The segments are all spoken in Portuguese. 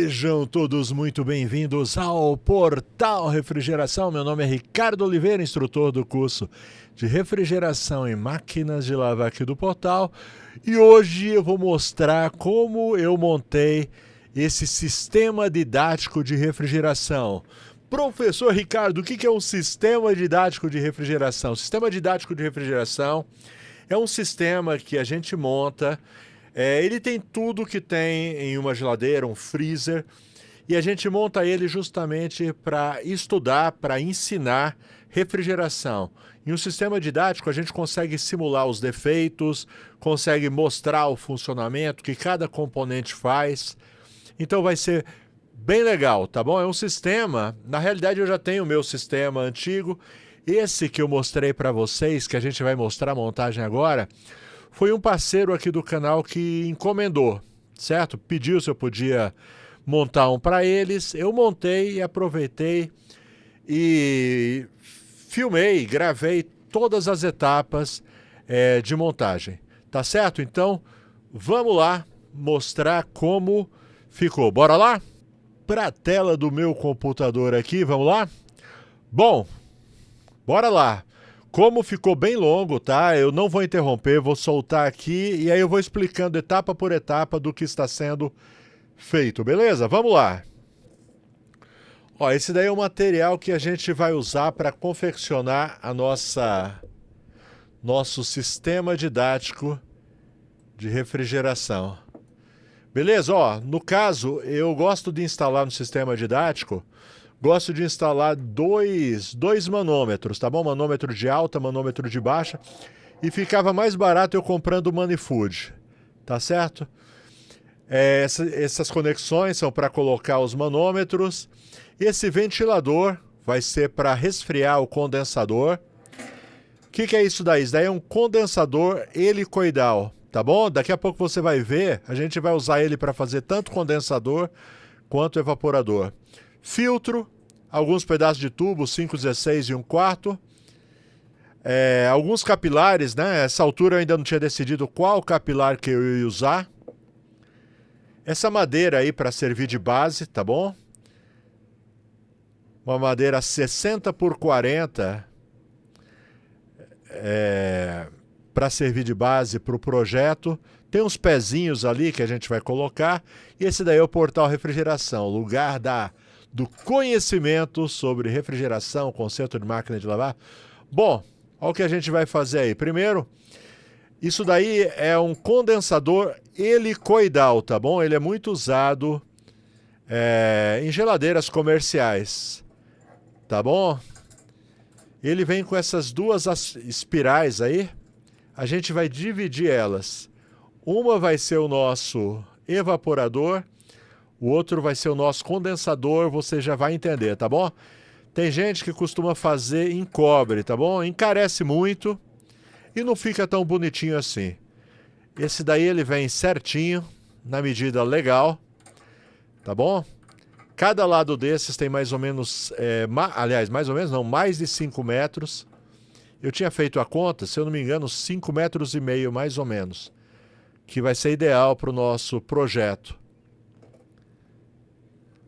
Sejam todos muito bem-vindos ao Portal Refrigeração. Meu nome é Ricardo Oliveira, instrutor do curso de refrigeração em máquinas de lavar aqui do Portal. E hoje eu vou mostrar como eu montei esse sistema didático de refrigeração. Professor Ricardo, o que é um sistema didático de refrigeração? O sistema didático de refrigeração é um sistema que a gente monta. Ele tem tudo que tem em uma geladeira, um freezer, e a gente monta ele justamente para estudar, para ensinar refrigeração. Em um sistema didático, a gente consegue simular os defeitos, consegue mostrar o funcionamento que cada componente faz. Então vai ser bem legal, tá bom? É um sistema, na realidade eu já tenho o meu sistema antigo. Esse que eu mostrei para vocês, que a gente vai mostrar a montagem agora, foi um parceiro aqui do canal que encomendou, certo? Pediu se eu podia montar um para eles. Eu montei e aproveitei e filmei, gravei todas as etapas de montagem, tá certo? Então, vamos lá mostrar como ficou. Bora lá? Para a tela do meu computador aqui, vamos lá? Bom, bora lá. Como ficou bem longo, tá? Eu não vou interromper, vou soltar aqui e aí eu vou explicando etapa por etapa do que está sendo feito, beleza? Vamos lá. Ó, esse daí é o material que a gente vai usar para confeccionar a nosso sistema didático de refrigeração. Beleza? Ó, no caso, eu gosto de instalar no sistema didático. Gosto de instalar dois manômetros, tá bom? Manômetro de alta, manômetro de baixa. E ficava mais barato eu comprando o Manifood, tá certo? Essas conexões são para colocar os manômetros. Esse ventilador vai ser para resfriar o condensador. O que é isso daí? Isso daí é um condensador helicoidal, tá bom? Daqui a pouco você vai ver, a gente vai usar ele para fazer tanto condensador quanto evaporador. Filtro, alguns pedaços de tubo, 5/16 e 1/4. Alguns capilares, né? Essa altura eu ainda não tinha decidido qual capilar que eu ia usar. Essa madeira aí para servir de base, tá bom? Uma madeira 60 por 40 para servir de base para o projeto. Tem uns pezinhos ali que a gente vai colocar. E esse daí é o Portal Refrigeração, lugar do conhecimento sobre refrigeração, conserto de máquina de lavar. Bom, olha o que a gente vai fazer aí. Primeiro, isso daí é um condensador helicoidal, tá bom? Ele é muito usado em geladeiras comerciais, tá bom? Ele vem com essas duas espirais aí. A gente vai dividir elas. Uma vai ser o nosso evaporador. O outro vai ser o nosso condensador, você já vai entender, tá bom? Tem gente que costuma fazer em cobre, tá bom? Encarece muito e não fica tão bonitinho assim. Esse daí ele vem certinho, na medida legal, tá bom? Cada lado desses tem mais ou menos, mais ou menos não, mais de 5 metros. Eu tinha feito a conta, se eu não me engano, 5,5 metros mais ou menos, que vai ser ideal para o nosso projeto.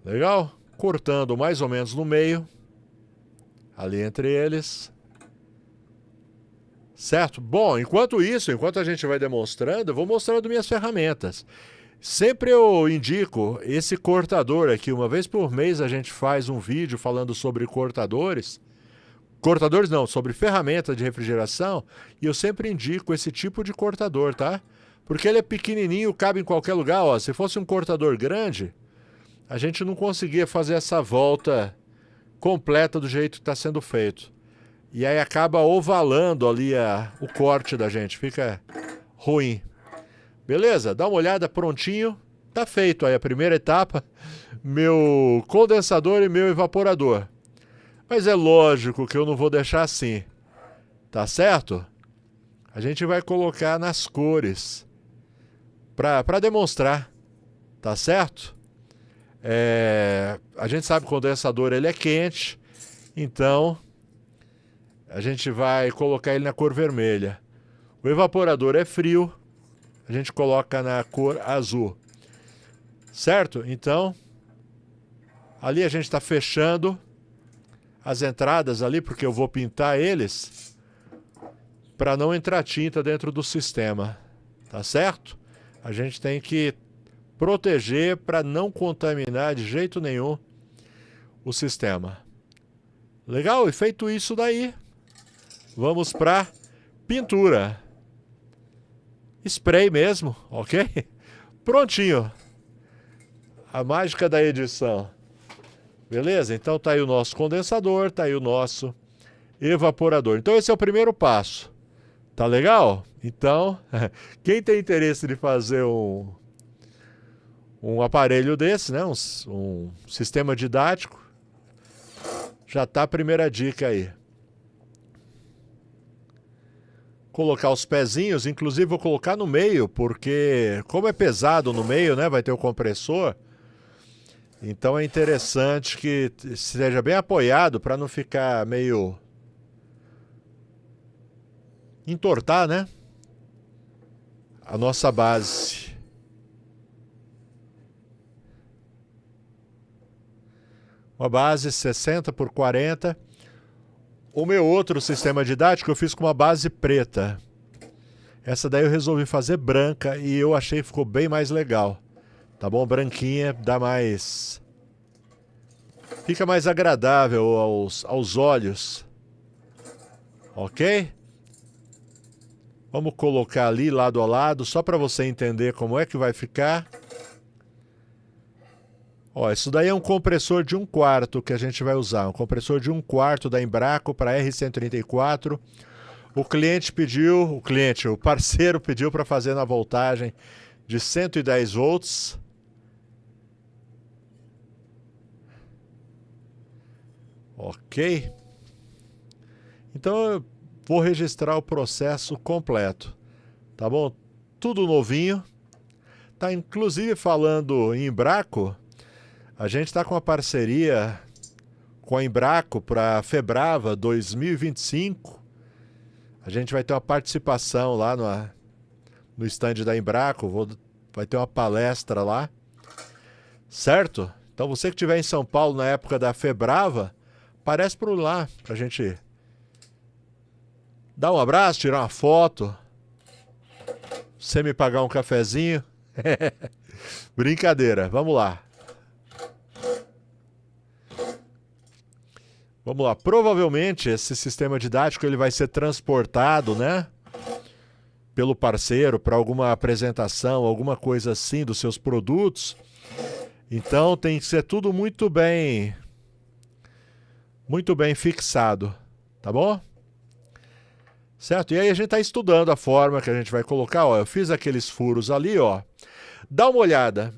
Legal? Cortando mais ou menos no meio, ali entre eles. Certo? Bom, enquanto a gente vai demonstrando, eu vou mostrando minhas ferramentas. Sempre eu indico esse cortador aqui. Uma vez por mês a gente faz um vídeo falando sobre cortadores. Cortadores não, sobre ferramentas de refrigeração. E eu sempre indico esse tipo de cortador, tá? Porque ele é pequenininho, cabe em qualquer lugar. Ó, se fosse um cortador grande, a gente não conseguia fazer essa volta completa do jeito que está sendo feito. E aí acaba ovalando ali o corte da gente, fica ruim. Beleza? Dá uma olhada, prontinho. Tá feito aí a primeira etapa, meu condensador e meu evaporador. Mas é lógico que eu não vou deixar assim, tá certo? a gente vai colocar nas cores para demonstrar, tá certo? A gente sabe que o condensador ele é quente, então a gente vai colocar ele na cor vermelha. O evaporador é frio, a gente coloca na cor azul, certo? Então, ali a gente está fechando as entradas ali, porque eu vou pintar eles para não entrar tinta dentro do sistema, tá certo? A gente tem que proteger para não contaminar de jeito nenhum o sistema. Legal? E feito isso daí, vamos para pintura. Spray mesmo, ok? Prontinho. A mágica da edição. Beleza? Então tá aí o nosso condensador, tá aí o nosso evaporador. Então esse é o primeiro passo. Tá legal? Então, quem tem interesse de fazer um aparelho desse, né? Um sistema didático, já tá a primeira dica aí. Colocar os pezinhos, inclusive vou colocar no meio, porque como é pesado no meio, né? Vai ter o compressor. Então é interessante que seja bem apoiado para não ficar meio entortar, né? A nossa base. Uma base 60 por 40. O meu outro sistema didático eu fiz com uma base preta. Essa daí eu resolvi fazer branca e eu achei que ficou bem mais legal. Tá bom? Branquinha dá mais... Fica mais agradável aos olhos. Ok? Vamos colocar ali lado a lado, só para você entender como é que vai ficar. Ó, isso daí é um compressor de 1/4 que a gente vai usar. Um compressor de 1/4 da Embraco para R134. O parceiro pediu para fazer na voltagem de 110 volts. Ok. Então eu vou registrar o processo completo. Tá bom? Tudo novinho. Tá inclusive falando em Embraco. A gente está com uma parceria com a Embraco para a Febrava 2025. A gente vai ter uma participação lá no stand da Embraco. Vai ter uma palestra lá. Certo? Então você que estiver em São Paulo na época da Febrava, aparece por lá para a gente dar um abraço, tirar uma foto. Você me pagar um cafezinho. Brincadeira, vamos lá. Vamos lá, provavelmente esse sistema didático ele vai ser transportado, né, pelo parceiro para alguma apresentação, alguma coisa assim dos seus produtos. Então tem que ser tudo muito bem fixado, tá bom? Certo? E aí a gente está estudando a forma que a gente vai colocar, ó, eu fiz aqueles furos ali, ó. Dá uma olhada,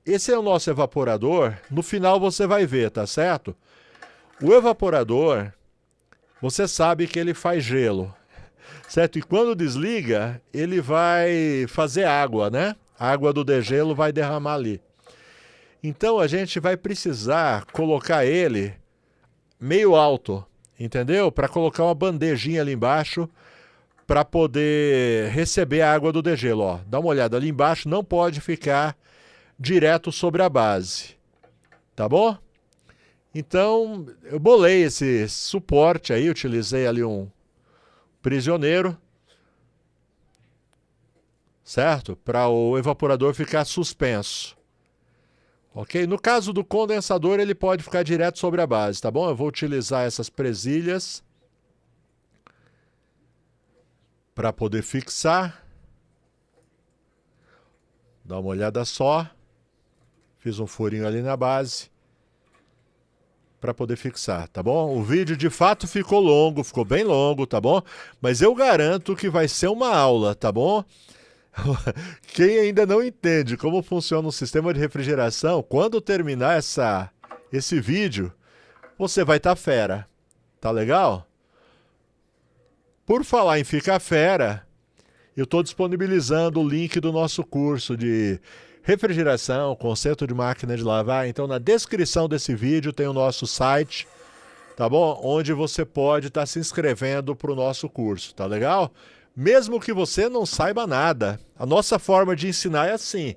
esse é o nosso evaporador, no final você vai ver, tá certo? O evaporador, você sabe que ele faz gelo, certo? E quando desliga, ele vai fazer água, né? A água do degelo vai derramar ali. Então a gente vai precisar colocar ele meio alto, entendeu? Para colocar uma bandejinha ali embaixo para poder receber a água do degelo, ó. Dá uma olhada ali embaixo, não pode ficar direto sobre a base, tá bom? Então, eu bolei esse suporte aí, utilizei ali um prisioneiro, certo? Para o evaporador ficar suspenso. Ok? No caso do condensador, ele pode ficar direto sobre a base, tá bom? Eu vou utilizar essas presilhas para poder fixar. Dá uma olhada só. Fiz um furinho ali na base para poder fixar, tá bom? O vídeo de fato ficou longo, ficou bem longo, tá bom? Mas eu garanto que vai ser uma aula, tá bom? Quem ainda não entende como funciona um sistema de refrigeração, quando terminar esse vídeo, você vai estar fera. Tá legal? Por falar em Fica Fera, eu estou disponibilizando o link do nosso curso de refrigeração, conserto de máquina de lavar. Então, na descrição desse vídeo tem o nosso site, tá bom? Onde você pode estar se inscrevendo para o nosso curso, tá legal? Mesmo que você não saiba nada, a nossa forma de ensinar é assim,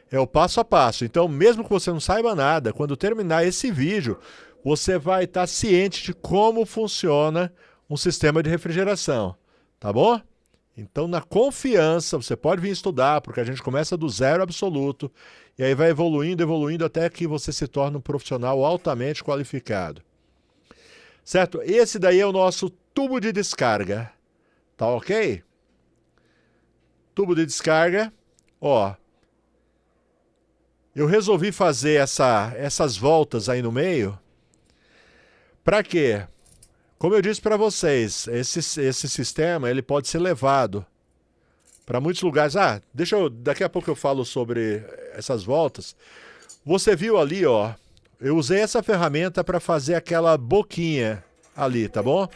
é o passo a passo. Então, mesmo que você não saiba nada, quando terminar esse vídeo, você vai estar ciente de como funciona um sistema de refrigeração, tá bom? Então, na confiança, você pode vir estudar, porque a gente começa do zero absoluto, e aí vai evoluindo, evoluindo, até que você se torne um profissional altamente qualificado. Certo? Esse daí é o nosso tubo de descarga, tá ok? Tubo de descarga, ó. Eu resolvi fazer essas voltas aí no meio. Para quê? Como eu disse para vocês, esse sistema ele pode ser levado para muitos lugares. Daqui a pouco eu falo sobre essas voltas. Você viu ali, ó, eu usei essa ferramenta para fazer aquela boquinha ali, tá bom?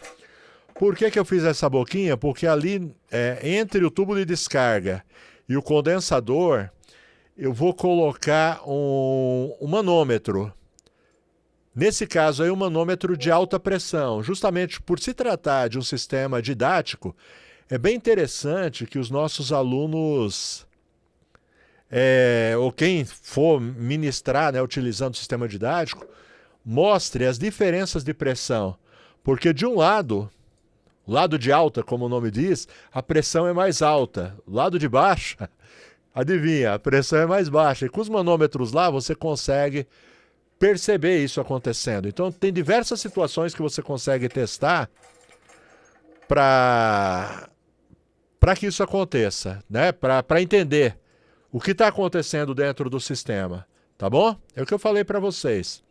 Por que eu fiz essa boquinha? Porque ali, entre o tubo de descarga e o condensador, eu vou colocar um manômetro. Nesse caso aí, um manômetro de alta pressão. Justamente por se tratar de um sistema didático, é bem interessante que os nossos alunos, ou quem for ministrar, né, utilizando o sistema didático, mostre as diferenças de pressão. Porque de um lado, o lado de alta, como o nome diz, a pressão é mais alta. O lado de baixa, adivinha, a pressão é mais baixa. E com os manômetros lá, você consegue perceber isso acontecendo. Então, tem diversas situações que você consegue testar para que isso aconteça, né? Para entender o que está acontecendo dentro do sistema, tá bom? É o que eu falei para vocês.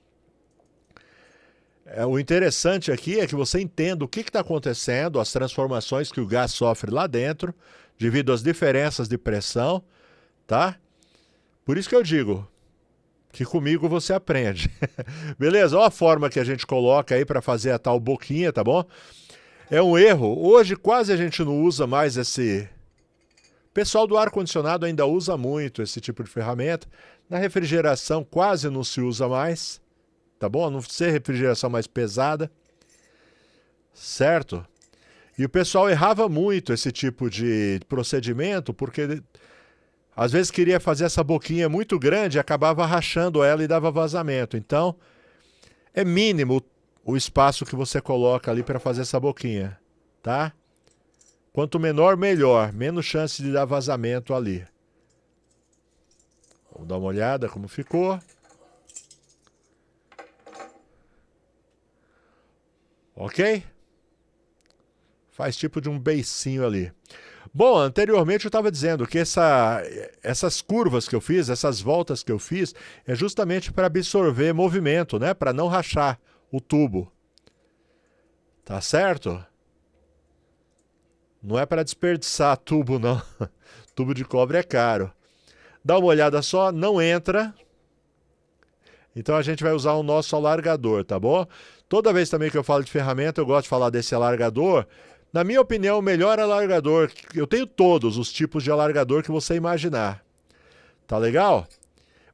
O interessante aqui é que você entenda o que está acontecendo, as transformações que o gás sofre lá dentro, devido às diferenças de pressão, tá? Por isso que eu digo que comigo você aprende. Beleza? Olha a forma que a gente coloca aí para fazer a tal boquinha, tá bom? É um erro. Hoje quase a gente não usa mais esse... O pessoal do ar-condicionado ainda usa muito esse tipo de ferramenta. Na refrigeração quase não se usa mais, tá bom? A não ser refrigeração mais pesada, certo? E o pessoal errava muito esse tipo de procedimento, porque às vezes queria fazer essa boquinha muito grande e acabava rachando ela e dava vazamento. Então, é mínimo o espaço que você coloca ali para fazer essa boquinha, tá? Quanto menor, melhor. Menos chance de dar vazamento ali. Vamos dar uma olhada como ficou. Ok? Faz tipo de um beicinho ali. Bom, anteriormente eu estava dizendo que essas curvas que eu fiz, essas voltas que eu fiz, é justamente para absorver movimento, né? Para não rachar o tubo. Tá certo? Não é para desperdiçar tubo, não. Tubo de cobre é caro. Dá uma olhada só, não entra. Então a gente vai usar o nosso alargador, tá bom? Toda vez também que eu falo de ferramenta, eu gosto de falar desse alargador. Na minha opinião, o melhor alargador, eu tenho todos os tipos de alargador que você imaginar. Tá legal?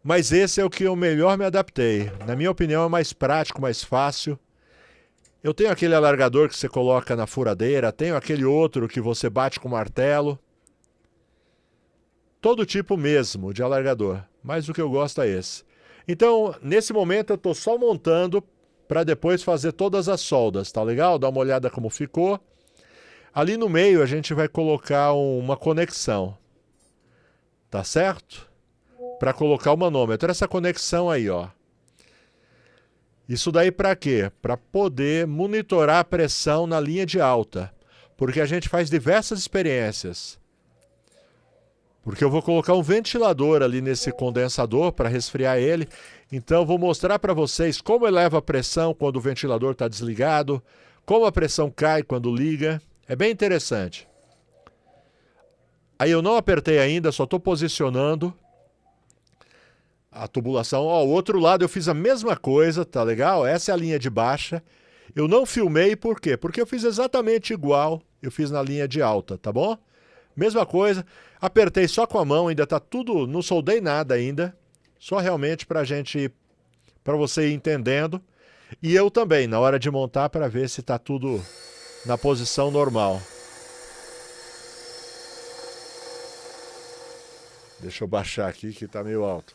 Mas esse é o que eu melhor me adaptei. Na minha opinião, é mais prático, mais fácil. Eu tenho aquele alargador que você coloca na furadeira, tenho aquele outro que você bate com martelo. Todo tipo mesmo de alargador, mas o que eu gosto é esse. Então, nesse momento eu estou só montando para depois fazer todas as soldas, tá legal? Dá uma olhada como ficou. Ali no meio a gente vai colocar uma conexão, tá certo? Para colocar o manômetro. Essa conexão aí, ó. Isso daí para quê? Para poder monitorar a pressão na linha de alta. Porque a gente faz diversas experiências. Porque eu vou colocar um ventilador ali nesse condensador para resfriar ele. Então eu vou mostrar para vocês como eleva a pressão quando o ventilador está desligado, como a pressão cai quando liga. É bem interessante. Aí eu não apertei ainda, só estou posicionando a tubulação. Ó, o outro lado eu fiz a mesma coisa, tá legal? Essa é a linha de baixa. Eu não filmei, por quê? Porque eu fiz exatamente igual. eu fiz na linha de alta, tá bom? Mesma coisa, apertei só com a mão, ainda tá tudo, não soldei nada ainda, só realmente para você ir entendendo. E eu também, na hora de montar, para ver se tá tudo na posição normal. Deixa eu baixar aqui que tá meio alto.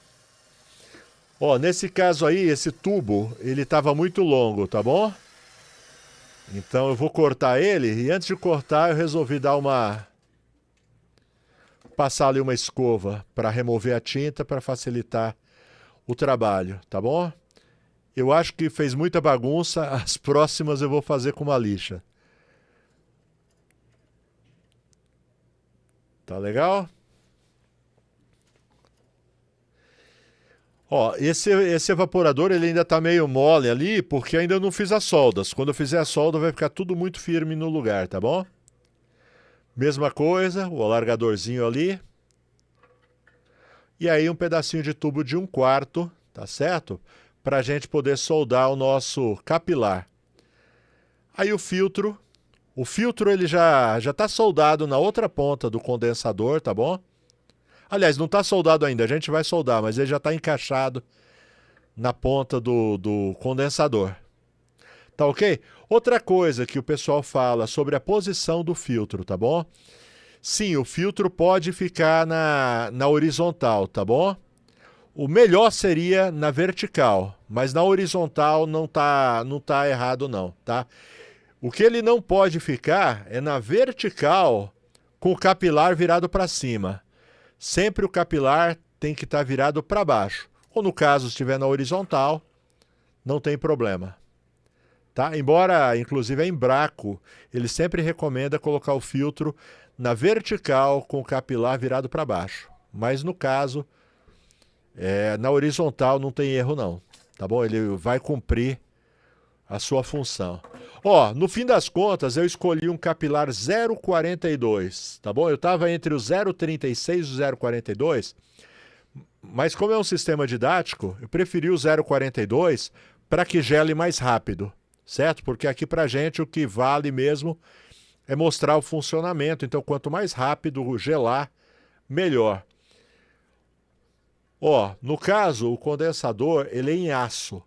Ó, nesse caso aí, esse tubo, ele tava muito longo, tá bom? Então eu vou cortar ele e antes de cortar eu resolvi passar ali uma escova para remover a tinta para facilitar o trabalho, tá bom? Eu acho que fez muita bagunça, as próximas eu vou fazer com uma lixa. Tá legal? Ó, esse evaporador ele ainda tá meio mole ali, porque ainda não fiz as soldas. Quando eu fizer a solda vai ficar tudo muito firme no lugar, tá bom? Mesma coisa, o alargadorzinho ali. E aí um pedacinho de tubo de 1/4, tá certo? Pra gente poder soldar o nosso capilar. Aí o filtro ele já tá soldado na outra ponta do condensador, tá bom? Aliás, não está soldado ainda, a gente vai soldar, mas ele já está encaixado na ponta do condensador. Tá ok? Outra coisa que o pessoal fala sobre a posição do filtro, tá bom? Sim, o filtro pode ficar na horizontal, tá bom? O melhor seria na vertical, mas na horizontal não tá errado não, tá? O que ele não pode ficar é na vertical com o capilar virado para cima. Sempre o capilar tem que estar virado para baixo. Ou no caso, se estiver na horizontal, não tem problema. Tá? Embora, inclusive, a Embraco, ele sempre recomenda colocar o filtro na vertical com o capilar virado para baixo. Mas no caso, na horizontal não tem erro não. Tá bom? Ele vai cumprir a sua função. Ó, no fim das contas, eu escolhi um capilar 0,42, tá bom? Eu estava entre o 0,36 e o 0,42, mas como é um sistema didático, eu preferi o 0,42 para que gele mais rápido, certo? Porque aqui pra gente o que vale mesmo é mostrar o funcionamento, então quanto mais rápido gelar, melhor. Ó, no caso, o condensador, ele é em aço.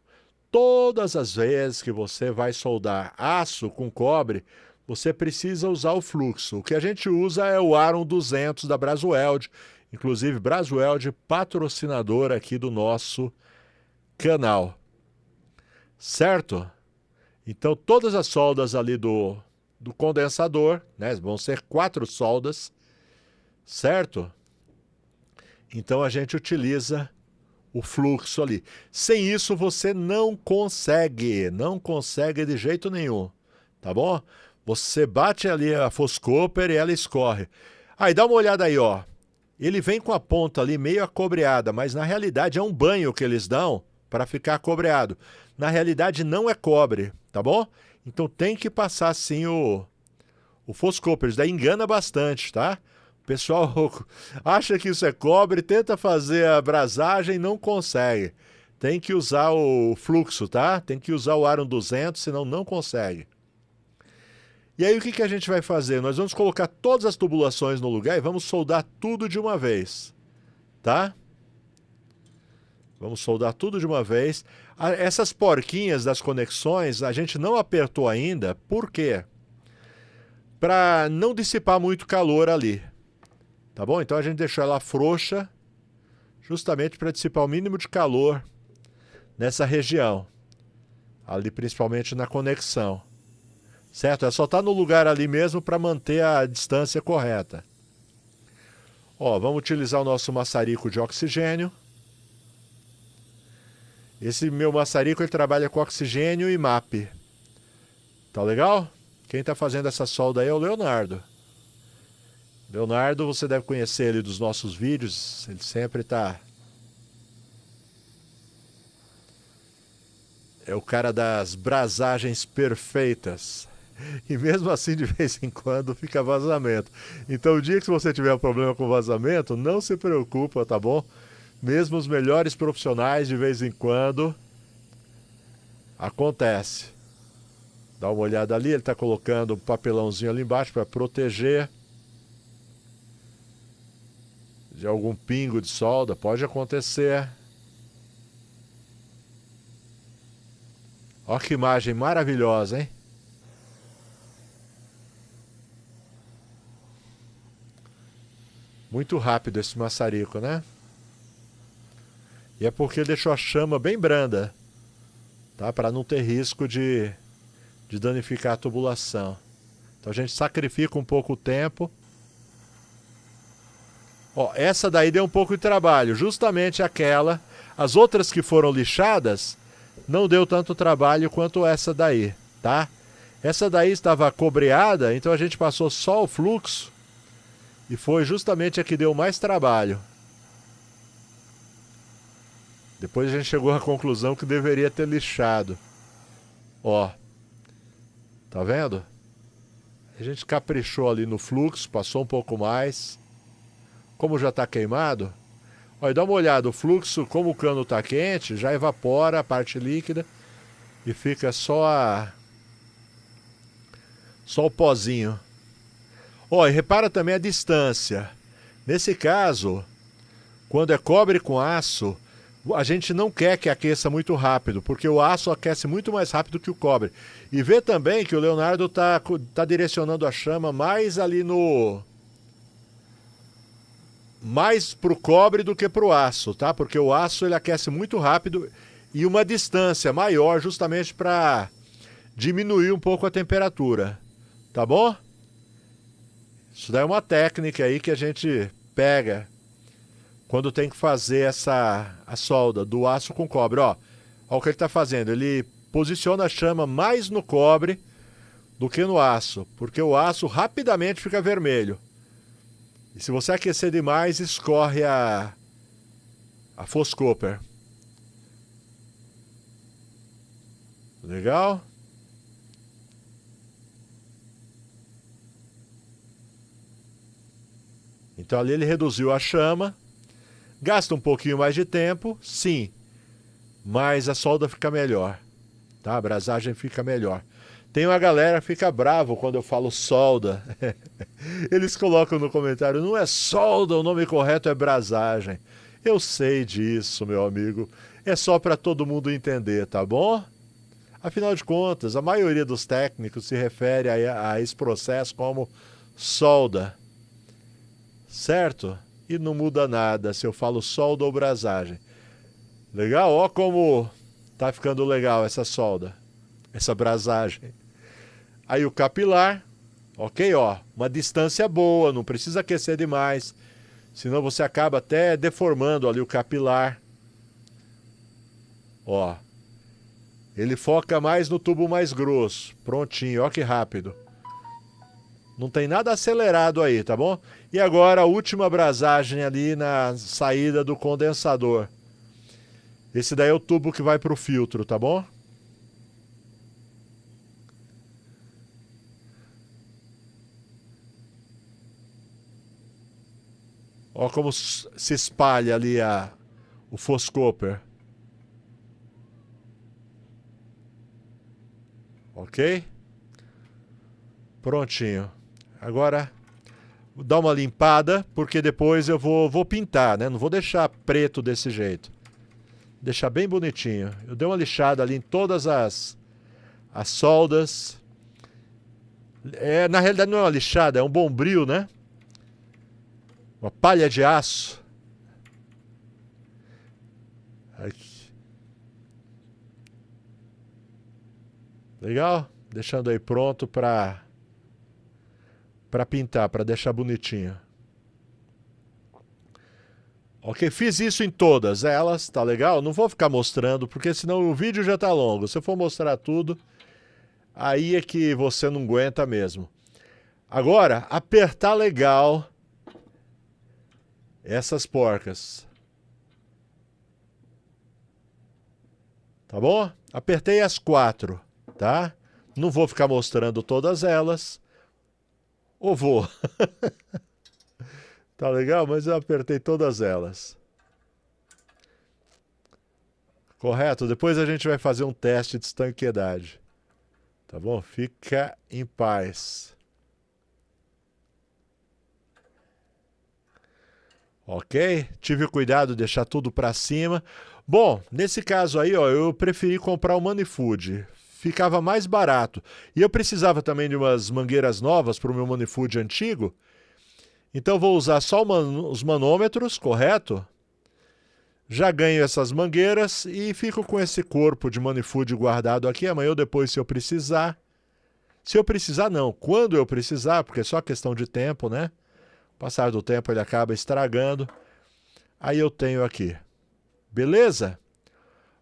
Todas as vezes que você vai soldar aço com cobre, você precisa usar o fluxo. O que a gente usa é o Aron 200 da Brasweld. Inclusive, Brasweld, patrocinador aqui do nosso canal. Certo? Então, todas as soldas ali do condensador, né, vão ser 4 soldas, certo? Então, a gente utiliza o fluxo ali. Sem isso você não consegue de jeito nenhum, tá bom? Você bate ali a Foscopper e ela escorre. Aí dá uma olhada aí, ó. Ele vem com a ponta ali meio acobreada, mas na realidade é um banho que eles dão para ficar acobreado. Na realidade não é cobre, tá bom? Então tem que passar sim o Foscopper, isso daí engana bastante, tá? O pessoal acha que isso é cobre, tenta fazer a brasagem e não consegue. Tem que usar o fluxo, tá? Tem que usar o Aron 200, senão não consegue. E aí o que a gente vai fazer? Nós vamos colocar todas as tubulações no lugar e vamos soldar tudo de uma vez, tá? Vamos soldar tudo de uma vez. Essas porquinhas das conexões a gente não apertou ainda, por quê? Para não dissipar muito calor ali. Tá bom? Então a gente deixou ela frouxa, justamente para dissipar o mínimo de calor nessa região. Ali principalmente na conexão. Certo? É só estar no lugar ali mesmo para manter a distância correta. Ó, vamos utilizar o nosso maçarico de oxigênio. Esse meu maçarico ele trabalha com oxigênio e MAP. Tá legal? Quem está fazendo essa solda aí é o Leonardo. Leonardo, você deve conhecer ele dos nossos vídeos, ele sempre está... É o cara das brasagens perfeitas. E mesmo assim, de vez em quando, fica vazamento. Então, o dia que você tiver um problema com vazamento, não se preocupa, tá bom? Mesmo os melhores profissionais, de vez em quando, acontece. Dá uma olhada ali, ele está colocando um papelãozinho ali embaixo para proteger de algum pingo de solda, pode acontecer. Olha que imagem maravilhosa, hein? Muito rápido esse maçarico, né? E é porque deixou a chama bem branda, tá? Para não ter risco de danificar a tubulação. Então a gente sacrifica um pouco o tempo. Ó, essa daí deu um pouco de trabalho, justamente aquela. As outras que foram lixadas não deu tanto trabalho quanto essa daí, tá? Essa daí estava cobreada, então a gente passou só o fluxo e foi justamente a que deu mais trabalho. Depois a gente chegou à conclusão que deveria ter lixado. Ó, tá vendo? A gente caprichou ali no fluxo, passou um pouco mais. Como já está queimado, olha, dá uma olhada, o fluxo, como o cano está quente, já evapora a parte líquida e fica só o pozinho. Ó, e repara também a distância. Nesse caso, quando é cobre com aço, a gente não quer que aqueça muito rápido, porque o aço aquece muito mais rápido que o cobre. E vê também que o Leonardo tá direcionando a chama mais ali mais pro cobre do que pro aço, tá? Porque o aço ele aquece muito rápido e uma distância maior justamente para diminuir um pouco a temperatura, tá bom? Isso daí é uma técnica aí que a gente pega quando tem que fazer a solda do aço com cobre, ó. Olha o que ele está fazendo, ele posiciona a chama mais no cobre do que no aço, porque o aço rapidamente fica vermelho. E se você aquecer demais, escorre a Foscopper. Legal? Então ali ele reduziu a chama. Gasta um pouquinho mais de tempo, sim. Mas a solda fica melhor. Tá? A brasagem fica melhor. Tem uma galera que fica bravo quando eu falo solda. Eles colocam no comentário, não é solda, o nome correto é brasagem. Eu sei disso, meu amigo. É só para todo mundo entender, tá bom? Afinal de contas, a maioria dos técnicos se refere a esse processo como solda. Certo? E não muda nada se eu falo solda ou brasagem. Legal? Ó como tá ficando legal essa solda. Essa brasagem. Aí o capilar, ok, ó, uma distância boa, não precisa aquecer demais, senão você acaba até deformando ali o capilar. Ó, ele foca mais no tubo mais grosso, prontinho, ó que rápido. Não tem nada acelerado aí, tá bom? E agora a última brasagem ali na saída do condensador. Esse daí é o tubo que vai para o filtro, tá bom? Olha como se espalha ali o Foscopper. Ok? Prontinho. Agora, vou dar uma limpada, porque depois eu vou pintar, né? Não vou deixar preto desse jeito. Deixar bem bonitinho. Eu dei uma lixada ali em todas as soldas. Na realidade não é uma lixada, é um bombril, né? Uma palha de aço. Aqui. Legal? Deixando aí pronto para pintar, para deixar bonitinho. Ok, fiz isso em todas elas, tá legal? Não vou ficar mostrando, porque senão o vídeo já tá longo. Se eu for mostrar tudo, aí é que você não aguenta mesmo. Agora, apertar legal essas porcas. Tá bom? Apertei as 4, tá? Não vou ficar mostrando todas elas. Ou vou? Tá legal? Mas eu apertei todas elas. Correto? Depois a gente vai fazer um teste de estanqueidade. Tá bom? Fica em paz. Ok? Tive cuidado de deixar tudo para cima. Bom, nesse caso aí, ó, eu preferi comprar o Manifood. Ficava mais barato. E eu precisava também de umas mangueiras novas para o meu Manifood antigo. Então vou usar só os manômetros, correto? Já ganho essas mangueiras e fico com esse corpo de Manifood guardado aqui. Amanhã ou depois, se eu precisar. Se eu precisar, não. Quando eu precisar, porque é só questão de tempo, né? Passar do tempo ele acaba estragando. Aí eu tenho aqui. Beleza?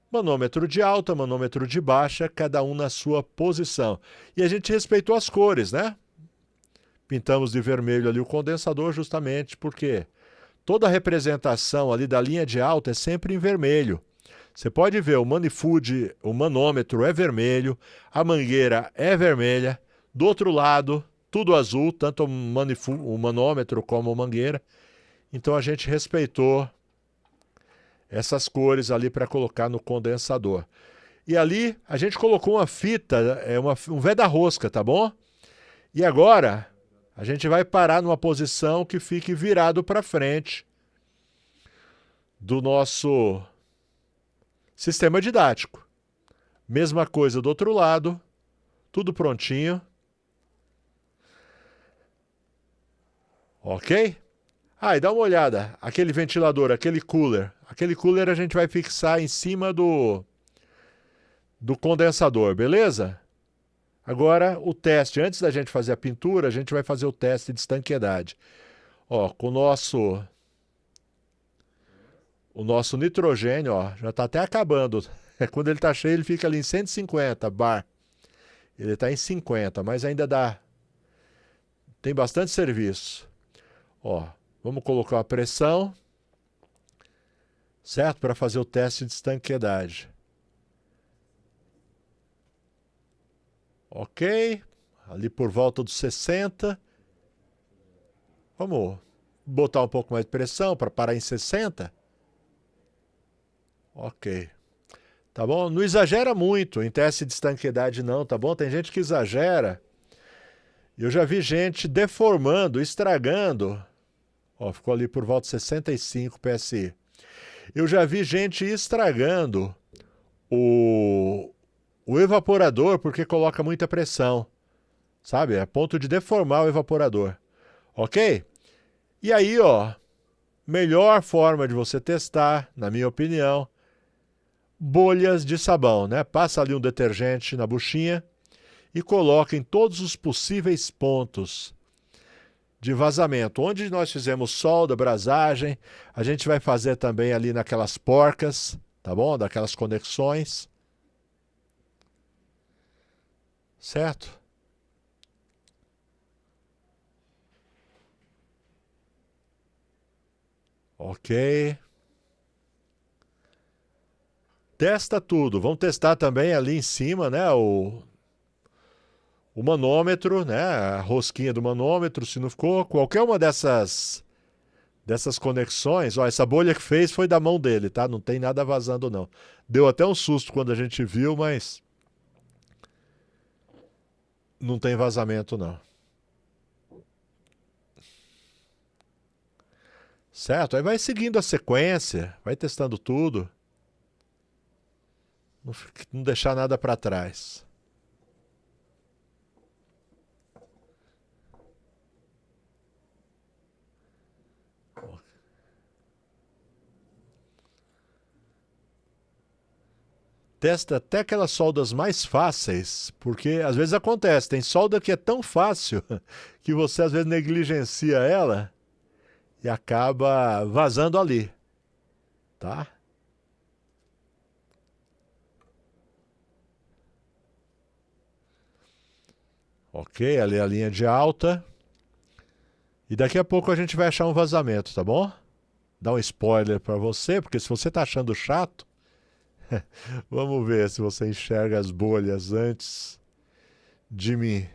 Manômetro de alta, manômetro de baixa, cada um na sua posição. E a gente respeitou as cores, né? Pintamos de vermelho ali o condensador justamente porque toda a representação ali da linha de alta é sempre em vermelho. Você pode ver, o Manifood, o manômetro é vermelho, a mangueira é vermelha, do outro lado, tudo azul, tanto o manômetro como a mangueira. Então a gente respeitou essas cores ali para colocar no condensador. E ali a gente colocou uma fita, um veda-rosca, tá bom? E agora a gente vai parar numa posição que fique virado para frente do nosso sistema didático. Mesma coisa do outro lado, tudo prontinho. Ok? Ah, e dá uma olhada, aquele ventilador, aquele cooler a gente vai fixar em cima do condensador, beleza? Agora o teste, antes da gente fazer a pintura, a gente vai fazer o teste de estanqueidade. Ó, com o nosso nitrogênio, ó, já está até acabando. Quando ele está cheio, ele fica ali em 150 bar. Ele está em 50, mas ainda dá. Tem bastante serviço. Ó, vamos colocar a pressão, certo? Para fazer o teste de estanqueidade. Ok. Ali por volta dos 60. Vamos botar um pouco mais de pressão para parar em 60. Ok. Tá bom? Não exagera muito em teste de estanqueidade não, tá bom? Tem gente que exagera. Eu já vi gente deformando, estragando. Ó, ficou ali por volta de 65 PSI. Eu já vi gente estragando o evaporador porque coloca muita pressão. Sabe? É a ponto de deformar o evaporador. Ok? E aí, ó, melhor forma de você testar, na minha opinião, bolhas de sabão, né? Passa ali um detergente na buchinha e coloca em todos os possíveis pontos de vazamento. Onde nós fizemos solda, brasagem, a gente vai fazer também ali naquelas porcas, tá bom? Daquelas conexões. Certo? Ok. Testa tudo. Vamos testar também ali em cima, né? O manômetro, né? A rosquinha do manômetro, se não ficou. Qualquer uma dessas conexões. Ó, essa bolha que fez foi da mão dele, tá? Não tem nada vazando, não. Deu até um susto quando a gente viu, mas não tem vazamento, não. Certo? Aí vai seguindo a sequência, vai testando tudo. Não deixar nada para trás. Testa até aquelas soldas mais fáceis, porque às vezes acontece, tem solda que é tão fácil que você às vezes negligencia ela e acaba vazando ali, tá? Ok, ali é a linha de alta. E daqui a pouco a gente vai achar um vazamento, tá bom? Dá um spoiler para você, porque se você tá achando chato, vamos ver se você enxerga as bolhas antes de mim.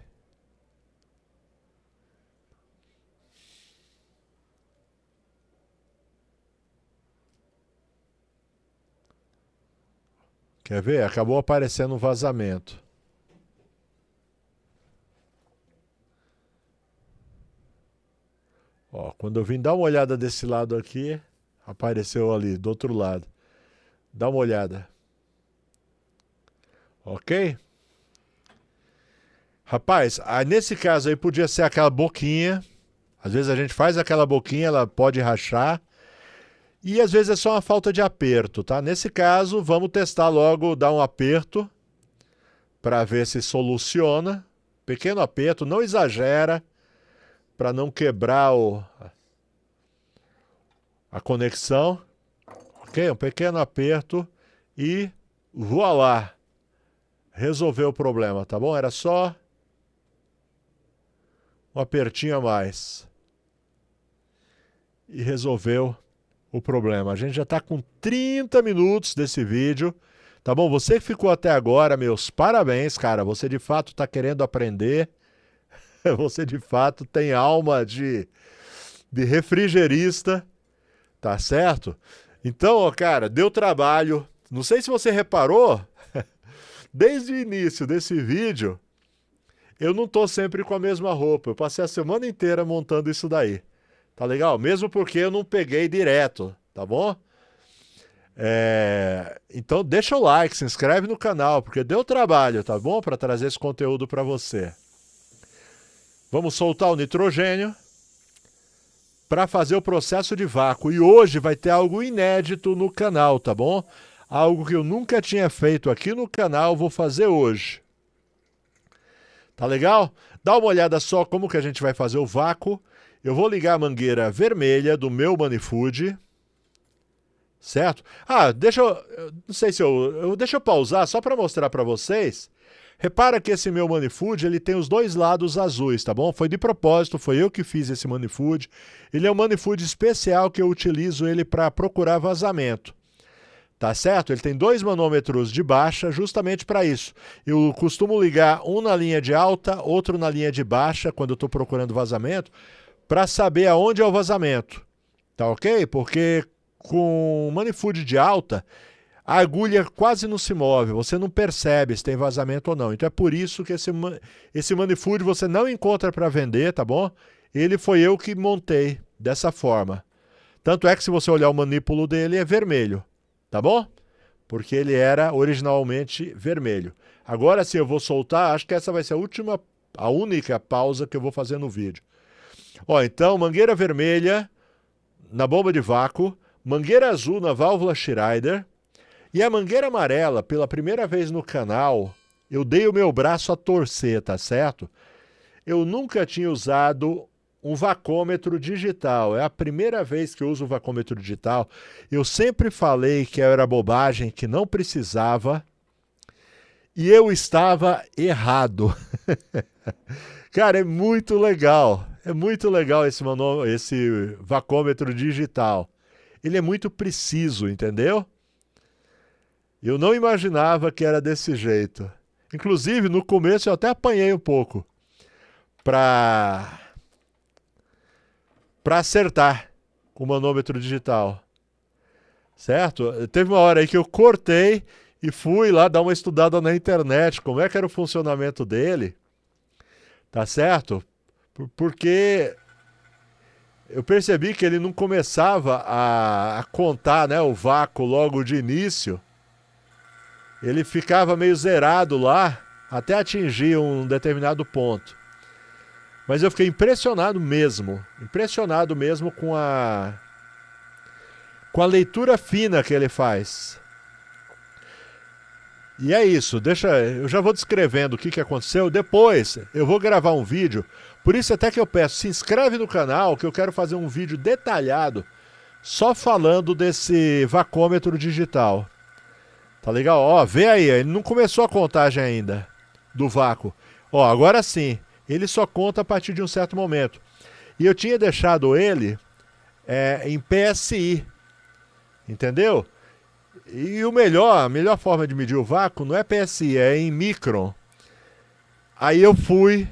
Quer ver? Acabou aparecendo um vazamento. Quando eu vim dar uma olhada desse lado aqui, apareceu ali, do outro lado. Dá uma olhada. Ok? Rapaz, nesse caso aí podia ser aquela boquinha. Às vezes a gente faz aquela boquinha, ela pode rachar. E às vezes é só uma falta de aperto, tá? Nesse caso, vamos testar logo, dar um aperto para ver se soluciona. Pequeno aperto, não exagera para não quebrar a conexão. Ok? Um pequeno aperto e voilá! Resolveu o problema, tá bom? Era só um apertinho a mais. E resolveu o problema. A gente já está com 30 minutos desse vídeo. Tá bom? Você que ficou até agora, meus parabéns, cara. Você de fato está querendo aprender. Você de fato tem alma de refrigerista. Tá certo? Então, cara, deu trabalho. Não sei se você reparou, desde o início desse vídeo, eu não tô sempre com a mesma roupa. Eu passei a semana inteira montando isso daí. Tá legal? Mesmo porque eu não peguei direto, tá bom? Então deixa o like, se inscreve no canal, porque deu trabalho, tá bom? Para trazer esse conteúdo para você. Vamos soltar o nitrogênio para fazer o processo de vácuo. E hoje vai ter algo inédito no canal, tá bom? Algo que eu nunca tinha feito aqui no canal, vou fazer hoje. Tá legal? Dá uma olhada só como que a gente vai fazer o vácuo. Eu vou ligar a mangueira vermelha do meu Manifood. Certo? Deixa eu... Não sei se deixa eu pausar só para mostrar para vocês. Repara que esse meu Manifood, ele tem os dois lados azuis, tá bom? Foi de propósito, foi eu que fiz esse Manifood. Ele é um Manifood especial que eu utilizo ele para procurar vazamento. Tá certo? Ele tem 2 manômetros de baixa justamente para isso. Eu costumo ligar um na linha de alta, outro na linha de baixa, quando eu estou procurando vazamento, para saber aonde é o vazamento. Tá ok? Porque com Manifood de alta, a agulha quase não se move, você não percebe se tem vazamento ou não. Então é por isso que esse Manifood você não encontra para vender, tá bom? Ele foi eu que montei dessa forma. Tanto é que se você olhar o manípulo dele é vermelho, tá bom? Porque ele era originalmente vermelho. Agora sim eu vou soltar, acho que essa vai ser a única pausa que eu vou fazer no vídeo. Ó, então, mangueira vermelha na bomba de vácuo, mangueira azul na válvula Schreider e a mangueira amarela, pela primeira vez no canal, eu dei o meu braço a torcer, tá certo? Eu nunca tinha usado um vacômetro digital, é a primeira vez que eu uso o vacômetro digital. Eu sempre falei que era bobagem, que não precisava, e eu estava errado. Cara, é muito legal esse vacômetro digital. Ele é muito preciso, entendeu? Eu não imaginava que era desse jeito. Inclusive, no começo eu até apanhei um pouco para acertar com o manômetro digital. Certo? Teve uma hora aí que eu cortei e fui lá dar uma estudada na internet, como é que era o funcionamento dele. Tá certo? Porque eu percebi que ele não começava a contar, né, o vácuo logo de início. Ele ficava meio zerado lá até atingir um determinado ponto. Mas eu fiquei impressionado mesmo com a leitura fina que ele faz. E é isso, eu já vou descrevendo o que aconteceu. Depois eu vou gravar um vídeo, por isso até que eu peço, se inscreve no canal que eu quero fazer um vídeo detalhado só falando desse vacômetro digital. Tá legal? Ó, vê aí, ele não começou a contagem ainda do vácuo. Ó, agora sim, ele só conta a partir de um certo momento. E eu tinha deixado ele em PSI, entendeu? E a melhor forma de medir o vácuo não é PSI, é em micron. Aí eu fui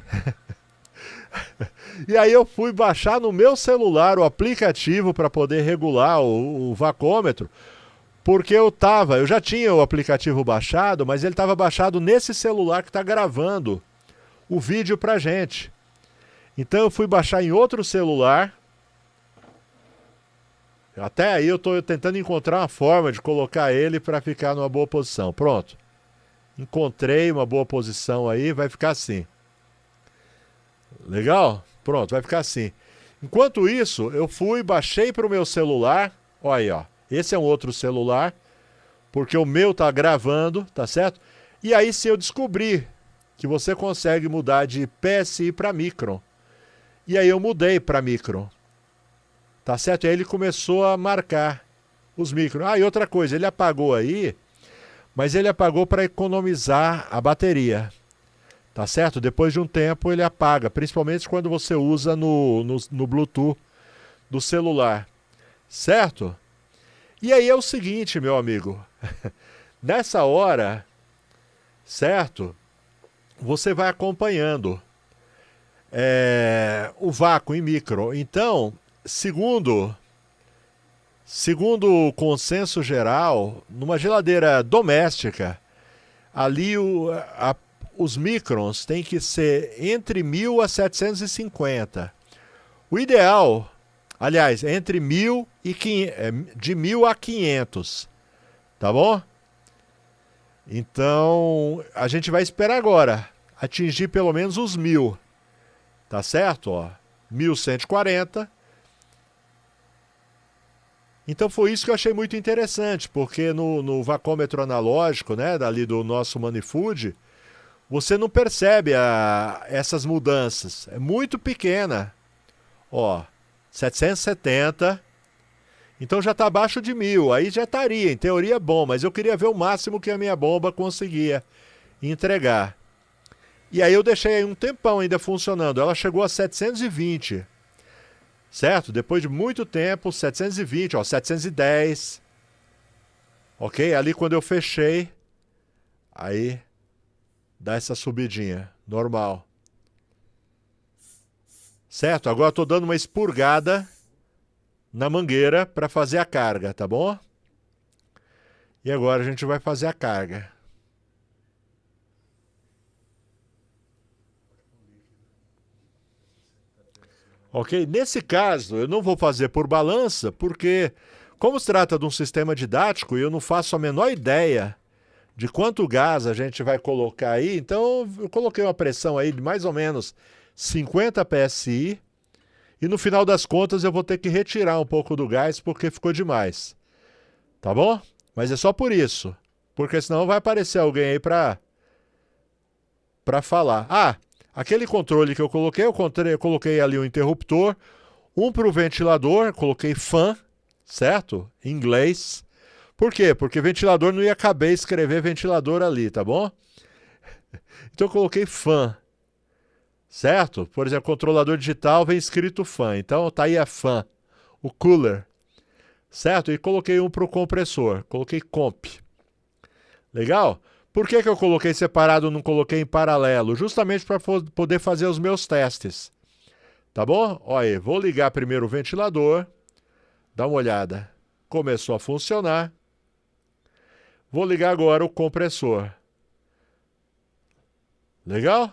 e aí eu fui baixar no meu celular o aplicativo para poder regular o vacômetro, porque eu já tinha o aplicativo baixado, mas ele estava baixado nesse celular que está gravando o vídeo pra gente. Então eu fui baixar em outro celular Até aí eu estou tentando encontrar uma forma de colocar ele para ficar numa boa posição. Pronto. Encontrei uma boa posição aí, vai ficar assim. Legal? Pronto, vai ficar assim. Enquanto isso, eu baixei para o meu celular. Olha aí, ó. Esse é um outro celular, porque o meu tá gravando, tá certo? E aí se eu descobrir que você consegue mudar de PSI para micron. E aí eu mudei para micron. Tá certo? E aí ele começou a marcar os micros. Ah, e outra coisa, ele apagou aí, mas ele apagou para economizar a bateria. Tá certo? Depois de um tempo ele apaga, principalmente quando você usa no Bluetooth do celular. Certo? E aí é o seguinte, meu amigo. Nessa hora, certo? Você vai acompanhando o vácuo em micro. Então, segundo o consenso geral, numa geladeira doméstica, ali os microns têm que ser entre 1000 a 750. O ideal, aliás, é entre 1000 e de 1000 a 500. Tá bom? Então, a gente vai esperar agora atingir pelo menos os 1000. Tá certo? Ó, 1140. Então foi isso que eu achei muito interessante, porque no vacômetro analógico, né, dali do nosso Manifood, você não percebe essas mudanças. É muito pequena. Ó, 770. Então já está abaixo de 1000. Aí já estaria, em teoria, bom, mas eu queria ver o máximo que a minha bomba conseguia entregar. E aí eu deixei aí um tempão ainda funcionando. Ela chegou a 720. Certo? Depois de muito tempo, 720, ó, 710. Ok? Ali quando eu fechei, aí dá essa subidinha, normal. Certo? Agora eu tô dando uma expurgada na mangueira para fazer a carga, tá bom? E agora a gente vai fazer a carga. Ok? Nesse caso, eu não vou fazer por balança, porque como se trata de um sistema didático e eu não faço a menor ideia de quanto gás a gente vai colocar aí, então eu coloquei uma pressão aí de mais ou menos 50 PSI e no final das contas eu vou ter que retirar um pouco do gás porque ficou demais. Tá bom? Mas é só por isso, porque senão vai aparecer alguém aí para falar. Ah, aquele controle que eu coloquei ali um interruptor, um para o ventilador, coloquei fan, certo? Em inglês. Por quê? Porque ventilador não ia caber escrever ventilador ali, tá bom? Então eu coloquei fan, certo? Por exemplo, controlador digital vem escrito fan, então tá aí a fan, o cooler, certo? E coloquei um para o compressor, coloquei comp. Legal? Por que eu coloquei separado e não coloquei em paralelo? Justamente para poder fazer os meus testes. Tá bom? Olha aí, vou ligar primeiro o ventilador. Dá uma olhada. Começou a funcionar. Vou ligar agora o compressor. Legal?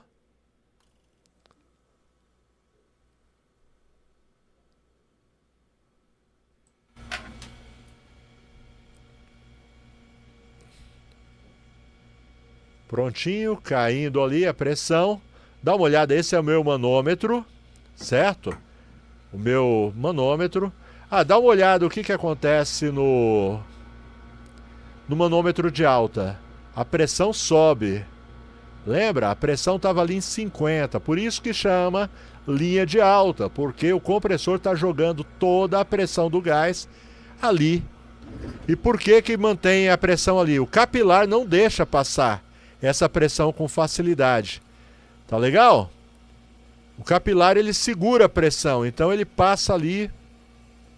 Prontinho, caindo ali a pressão. Dá uma olhada, esse é o meu manômetro, certo? O meu manômetro. Ah, dá uma olhada o que acontece no manômetro de alta. A pressão sobe. Lembra? A pressão estava ali em 50, por isso que chama linha de alta, porque o compressor está jogando toda a pressão do gás ali. E por que mantém a pressão ali? O capilar não deixa passar essa pressão com facilidade. Tá legal? O capilar ele segura a pressão, então ele passa ali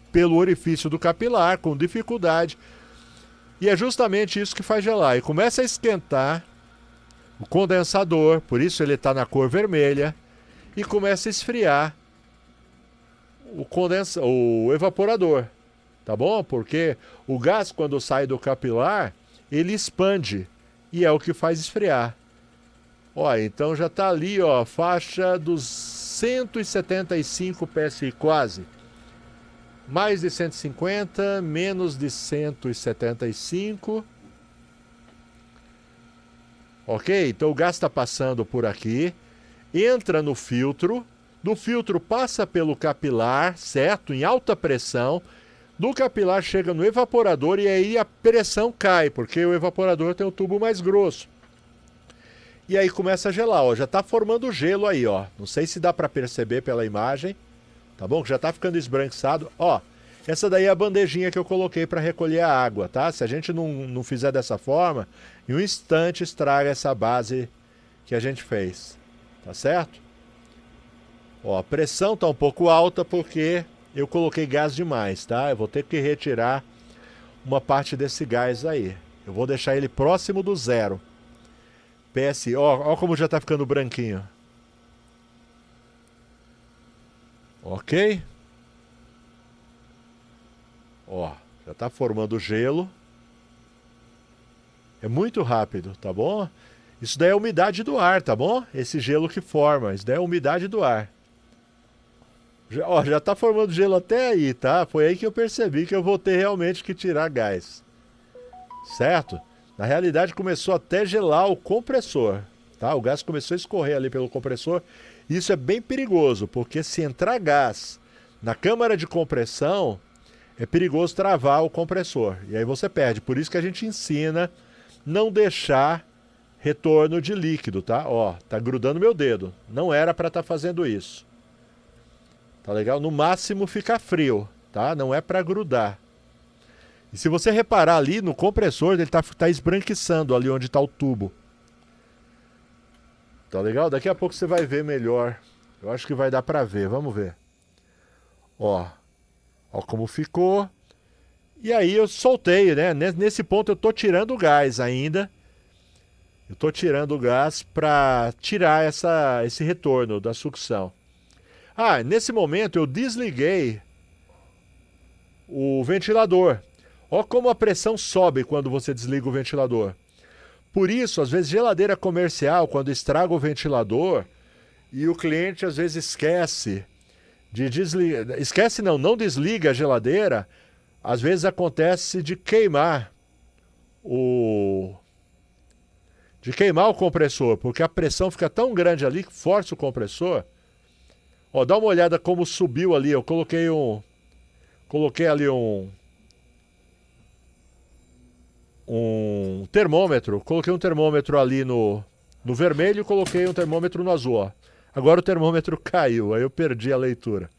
pelo orifício do capilar com dificuldade. E é justamente isso que faz gelar. E começa a esquentar o condensador, por isso ele está na cor vermelha, e começa a esfriar o evaporador, tá bom? Porque o gás, quando sai do capilar, ele expande, e é o que faz esfriar. Ó, então já está ali, ó, faixa dos 175 PSI quase. Mais de 150, menos de 175. Ok? Então o gás está passando por aqui, entra no filtro, do filtro passa pelo capilar, certo? Em alta pressão. Do capilar chega no evaporador e aí a pressão cai, porque o evaporador tem o tubo mais grosso. E aí começa a gelar, ó, já está formando gelo aí, ó. Não sei se dá para perceber pela imagem, tá bom? Já está ficando esbranquiçado, ó. Essa daí é a bandejinha que eu coloquei para recolher a água, tá? Se a gente não fizer dessa forma, em um instante estraga essa base que a gente fez, tá certo? Ó, a pressão tá um pouco alta porque eu coloquei gás demais, tá? Eu vou ter que retirar uma parte desse gás aí. Eu vou deixar ele próximo do zero. PSI, ó como já tá ficando branquinho. Ok? Ó, já tá formando gelo. É muito rápido, tá bom? Isso daí é a umidade do ar, tá bom? Esse gelo que forma, isso daí é a umidade do ar. Já tá formando gelo até aí, tá? Foi aí que eu percebi que eu vou ter realmente que tirar gás. Certo? Na realidade começou até a gelar o compressor, tá? O gás começou a escorrer ali pelo compressor. Isso é bem perigoso, porque se entrar gás na câmara de compressão, é perigoso travar o compressor. E aí você perde. Por isso que a gente ensina não deixar retorno de líquido, tá? Ó, tá grudando meu dedo. Não era para estar fazendo isso. Tá legal? No máximo fica frio, tá? Não é para grudar. E se você reparar ali no compressor, ele tá esbranquiçando ali onde está o tubo. Tá legal? Daqui a pouco você vai ver melhor. Eu acho que vai dar para ver. Vamos ver. Ó como ficou. E aí eu soltei, né? Nesse ponto eu tô tirando o gás ainda. Eu tô tirando o gás para tirar esse retorno da sucção. Nesse momento eu desliguei o ventilador. Ó como a pressão sobe quando você desliga o ventilador. Por isso, às vezes, geladeira comercial, quando estraga o ventilador, e o cliente às vezes esquece de desligar. Esquece não desliga a geladeira. Às vezes acontece de queimar o compressor, porque a pressão fica tão grande ali que força o compressor. Ó, dá uma olhada como subiu ali. Eu coloquei ali um termômetro. Coloquei um termômetro ali no vermelho e coloquei um termômetro no azul, ó. Agora o termômetro caiu, aí eu perdi a leitura.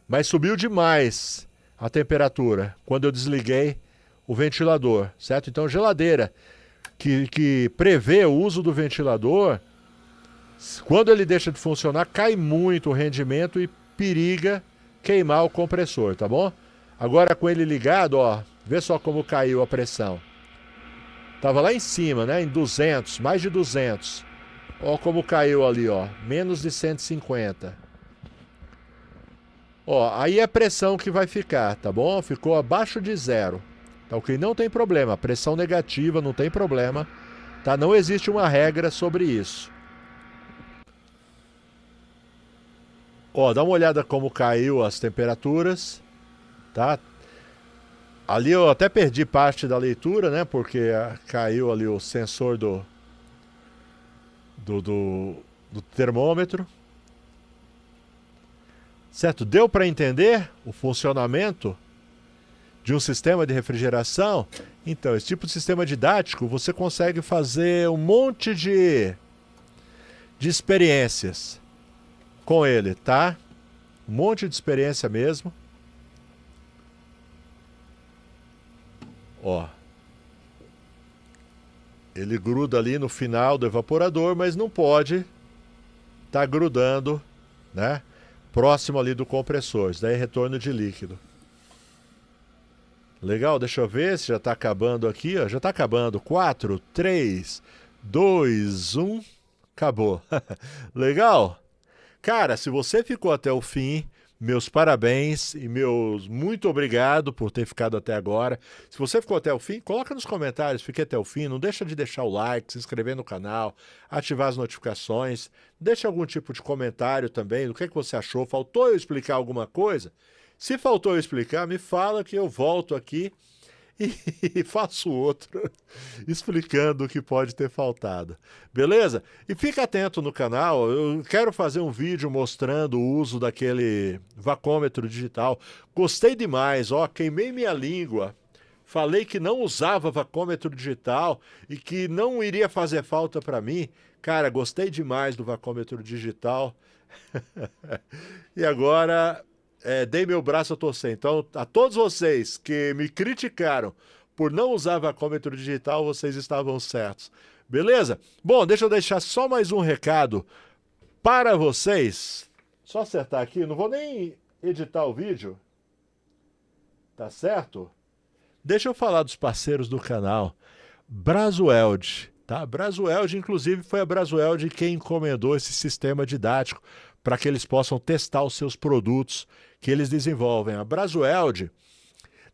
Mas subiu demais a temperatura quando eu desliguei o ventilador, certo? Então, geladeira que prevê o uso do ventilador, quando ele deixa de funcionar, cai muito o rendimento e periga queimar o compressor, tá bom? Agora com ele ligado, ó, vê só como caiu a pressão. Tava lá em cima, né, em 200, mais de 200. Ó como caiu ali, ó, menos de 150. Ó, aí é a pressão que vai ficar, tá bom? Ficou abaixo de zero. Tá ok? Não tem problema, pressão negativa não tem problema, tá? Não existe uma regra sobre isso. Ó, dá uma olhada como caiu as temperaturas, tá? Ali eu até perdi parte da leitura, né? Porque caiu ali o sensor do termômetro. Certo? Deu para entender o funcionamento de um sistema de refrigeração? Então, esse tipo de sistema didático, você consegue fazer um monte de experiências com ele, tá? Um monte de experiência mesmo. Ó. Ele gruda ali no final do evaporador, mas não pode estar grudando, né? Próximo ali do compressor. Isso daí é retorno de líquido. Legal, deixa eu ver se já está acabando aqui. Ó. Já está acabando. 4, 3, 2, 1. Acabou. Legal? Cara, se você ficou até o fim, meus parabéns e meus muito obrigado por ter ficado até agora. Se você ficou até o fim, coloca nos comentários, fiquei até o fim. Não deixa de deixar o like, se inscrever no canal, ativar as notificações. Deixa algum tipo de comentário também, do que você achou. Faltou eu explicar alguma coisa? Se faltou eu explicar, me fala que eu volto aqui e faço outro explicando o que pode ter faltado. Beleza? E fica atento no canal, eu quero fazer um vídeo mostrando o uso daquele vacômetro digital. Gostei demais, ó, queimei minha língua. Falei que não usava vacômetro digital e que não iria fazer falta para mim. Cara, gostei demais do vacômetro digital. E agora, dei meu braço a torcer. Então, a todos vocês que me criticaram por não usar vacômetro digital, vocês estavam certos. Beleza? Bom, deixa eu deixar só mais um recado para vocês. Só acertar aqui, não vou nem editar o vídeo. Tá certo? Deixa eu falar dos parceiros do canal. Brasueld, tá? Brasueld, inclusive, foi a Brasueld quem encomendou esse sistema didático para que eles possam testar os seus produtos que eles desenvolvem. A Brasueld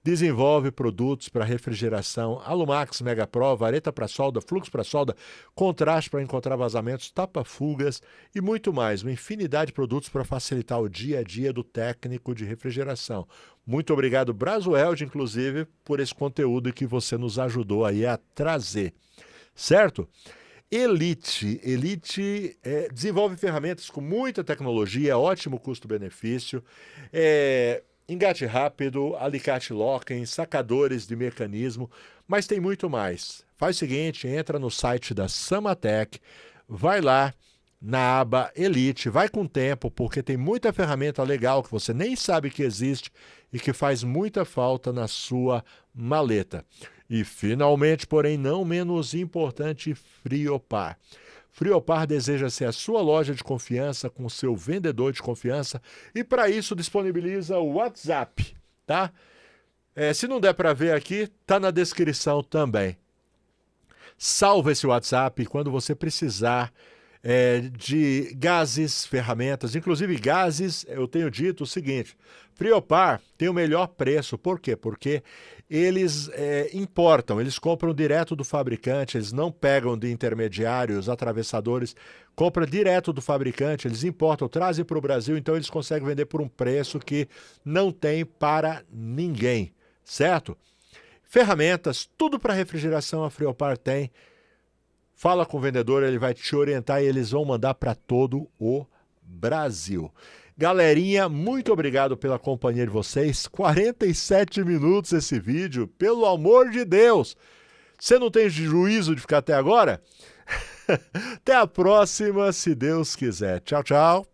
desenvolve produtos para refrigeração, Alumax Mega Pro, vareta para solda, fluxo para solda, contraste para encontrar vazamentos, tapa-fugas e muito mais. Uma infinidade de produtos para facilitar o dia a dia do técnico de refrigeração. Muito obrigado, Brasueld, inclusive, por esse conteúdo que você nos ajudou aí a trazer. Certo? Elite desenvolve ferramentas com muita tecnologia, ótimo custo-benefício, engate rápido, alicate locking, sacadores de mecanismo, mas tem muito mais. Faz o seguinte, entra no site da Samatec, vai lá na aba Elite, vai com tempo, porque tem muita ferramenta legal que você nem sabe que existe e que faz muita falta na sua maleta. E finalmente, porém não menos importante, Friopar. Friopar deseja ser a sua loja de confiança com o seu vendedor de confiança e para isso disponibiliza o WhatsApp, tá? Se não der para ver aqui, tá na descrição também. Salva esse WhatsApp quando você precisar de gases, ferramentas, inclusive gases, eu tenho dito o seguinte, Friopar tem o melhor preço, por quê? Porque eles importam, eles compram direto do fabricante, eles não pegam de intermediários, atravessadores, compram direto do fabricante, eles importam, trazem para o Brasil, então eles conseguem vender por um preço que não tem para ninguém, certo? Ferramentas, tudo para refrigeração a Friopar tem. Fala com o vendedor, ele vai te orientar e eles vão mandar para todo o Brasil. Galerinha, muito obrigado pela companhia de vocês. 47 minutos esse vídeo, pelo amor de Deus. Você não tem juízo de ficar até agora? Até a próxima, se Deus quiser. Tchau, tchau.